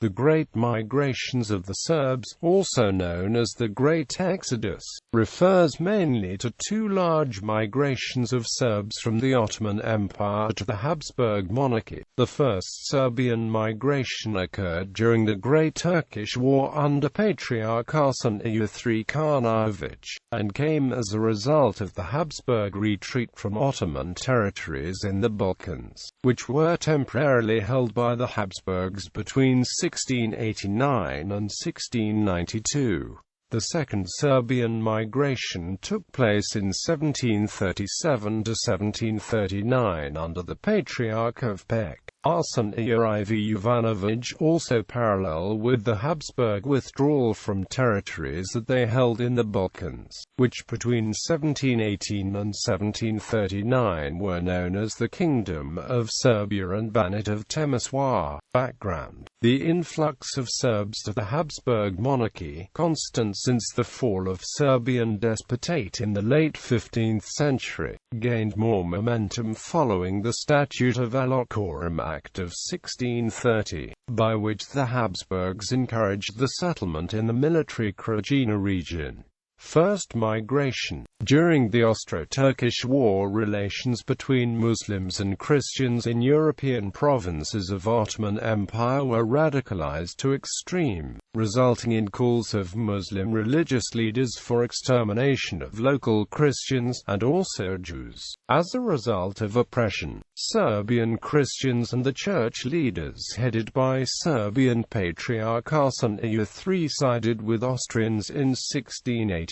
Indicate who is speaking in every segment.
Speaker 1: The Great Migrations of the Serbs, also known as the Great Exodus, refers mainly to two large migrations of Serbs from the Ottoman Empire to the Habsburg monarchy. The first Serbian migration occurred during the Great Turkish War under Patriarch Arsenije III Čarnojević, and came as a result of the Habsburg retreat from Ottoman territories in the Balkans, which were temporarily held by the Habsburgs between 1689 and 1692. The Second Serbian Migration took place in 1737 to 1739 under the Patriarch of Peć, Arsenije IV Jovanović, also parallel with the Habsburg withdrawal from territories that they held in the Balkans, which between 1718 and 1739 were known as the Kingdom of Serbia and Banat of Temeswar. Background: the influx of Serbs to the Habsburg monarchy, constant since the fall of Serbian despotate in the late 15th century, gained more momentum following the Statute of Alocorum Act of 1630, by which the Habsburgs encouraged the settlement in the military Krajina region. First migration. During the Austro-Turkish War, relations between Muslims and Christians in European provinces of Ottoman Empire were radicalized to extreme, resulting in calls of Muslim religious leaders for extermination of local Christians, and also Jews. As a result of oppression, Serbian Christians and the church leaders headed by Serbian Patriarch Arsenije III sided with Austrians in 1689.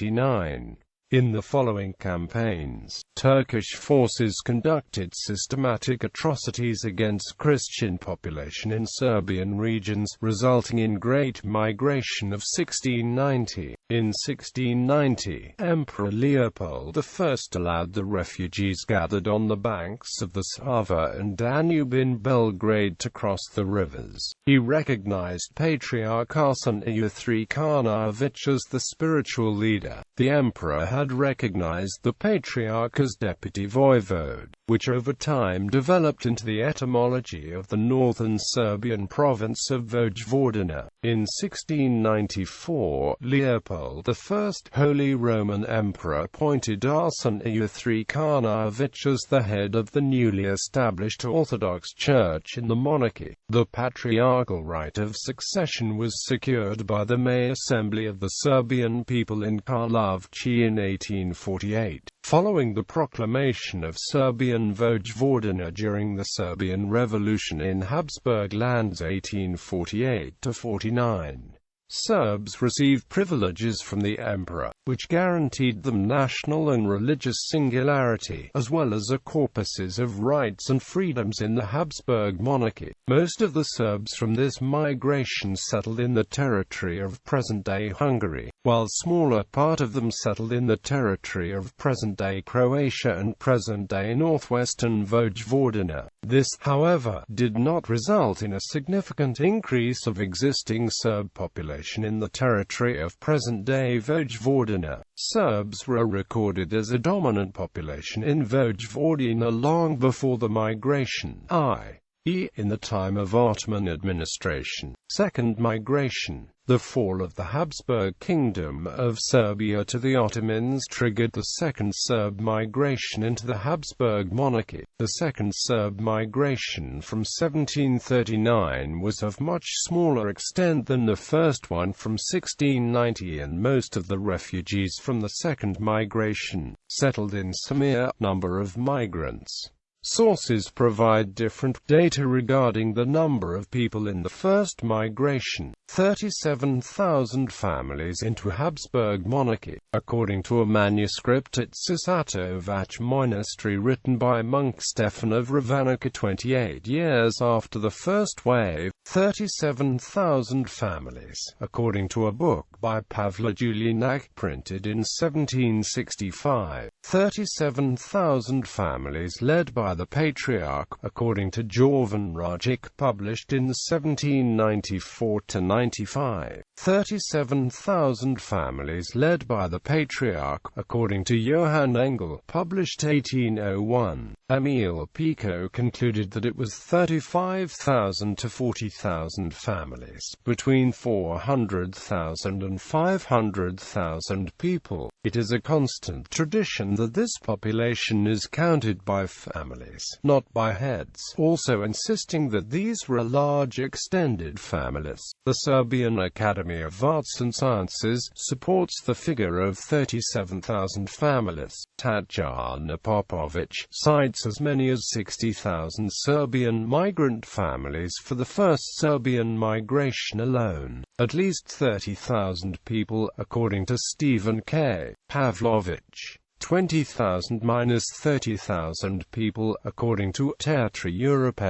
Speaker 1: In the following campaigns, Turkish forces conducted systematic atrocities against Christian population in Serbian regions, resulting in Great Migration of 1690. In 1690, Emperor Leopold I allowed the refugees gathered on the banks of the Sava and Danube in Belgrade to cross the rivers. He recognized Patriarch Arsenije III Čarnojević as the spiritual leader. The emperor had recognized the Patriarch as deputy voivode, which over time developed into the etymology of the northern Serbian province of Vojvodina. In 1694, Leopold I, Holy Roman Emperor, appointed Arsenije III Čarnojević as the head of the newly established Orthodox Church in the monarchy. The patriarchal right of succession was secured by the May Assembly of the Serbian people in Karlovci in 1848. Following the proclamation of Serbian Vojvodina during the Serbian Revolution in Habsburg lands 1848–49, Serbs received privileges from the emperor, which guaranteed them national and religious singularity, as well as a corpuses of rights and freedoms in the Habsburg monarchy. Most of the Serbs from this migration settled in the territory of present-day Hungary, while a smaller part of them settled in the territory of present-day Croatia and present-day northwestern Vojvodina. This, however, did not result in a significant increase of existing Serb population in the territory of present-day Vojvodina. Serbs were recorded as a dominant population in Vojvodina long before the migration, i.e., in the time of Ottoman administration. Second migration. The fall of the Habsburg Kingdom of Serbia to the Ottomans triggered the Second Serb Migration into the Habsburg monarchy. The Second Serb Migration from 1739 was of much smaller extent than the first one from 1690, and most of the refugees from the Second Migration settled in Samir. Number of migrants. Sources provide different data regarding the number of people in the first migration. 37,000 families into Habsburg monarchy, according to a manuscript at Sisatovac Monastery written by monk Stefan of Ravanica 28 years after the first wave. 37,000 families, according to a book by Pavle Julinac printed in 1765. 37,000 families led by the Patriarch, according to Jovanović, published in 1794–95. 37,000 families led by the Patriarch, according to Johann Engel, published 1801. Emil Pico concluded that it was 35,000 to 40,000 families, between 400,000 and 500,000 people. It is a constant tradition that this population is counted by families, not by heads, also insisting that these were large extended families. The Serbian Academy of Arts and Sciences supports the figure of 37,000 families. Tatjana Popović cites as many as 60,000 Serbian migrant families for the first Serbian migration alone. At least 30,000 people, according to Stephen K. Pavlovich. 20,000–30,000 people, according to Teatri Europe.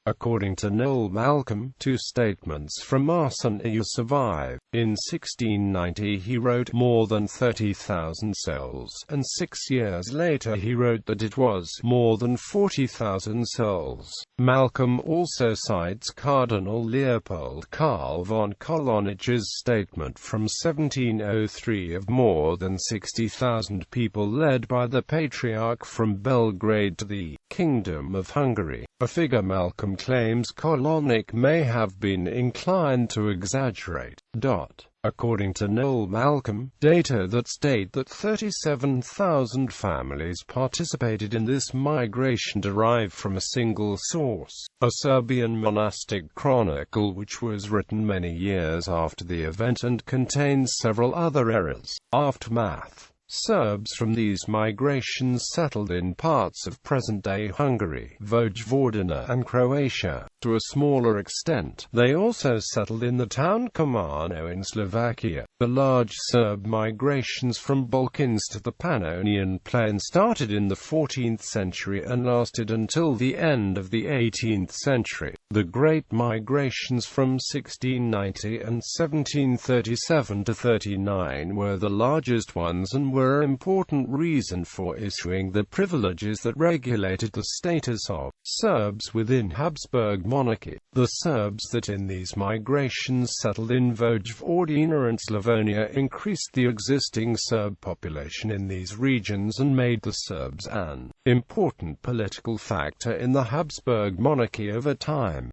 Speaker 1: According to Noel Malcolm, two statements from Arsenije survive. In 1690 he wrote more than 30,000 souls, and 6 years later he wrote that it was more than 40,000 souls. Malcolm also cites Cardinal Leopold Karl von Kolonich's statement from 1703 of more than 60,000 people led by the Patriarch from Belgrade to the Kingdom of Hungary, a figure Malcolm claims Kolonic may have been inclined to exaggerate. According to Noel Malcolm, data that state that 37,000 families participated in this migration derive from a single source, a Serbian monastic chronicle which was written many years after the event and contains several other errors. Aftermath. Serbs from these migrations settled in parts of present-day Hungary, Vojvodina and Croatia. To a smaller extent, they also settled in the town Komano in Slovakia. The large Serb migrations from Balkans to the Pannonian Plain started in the 14th century and lasted until the end of the 18th century. The Great Migrations from 1690 and 1737–39 were the largest ones and were an important reason for issuing the privileges that regulated the status of Serbs within Habsburg monarchy. The Serbs that in these migrations settled in Vojvodina and Slavonia increased the existing Serb population in these regions and made the Serbs an important political factor in the Habsburg monarchy over time.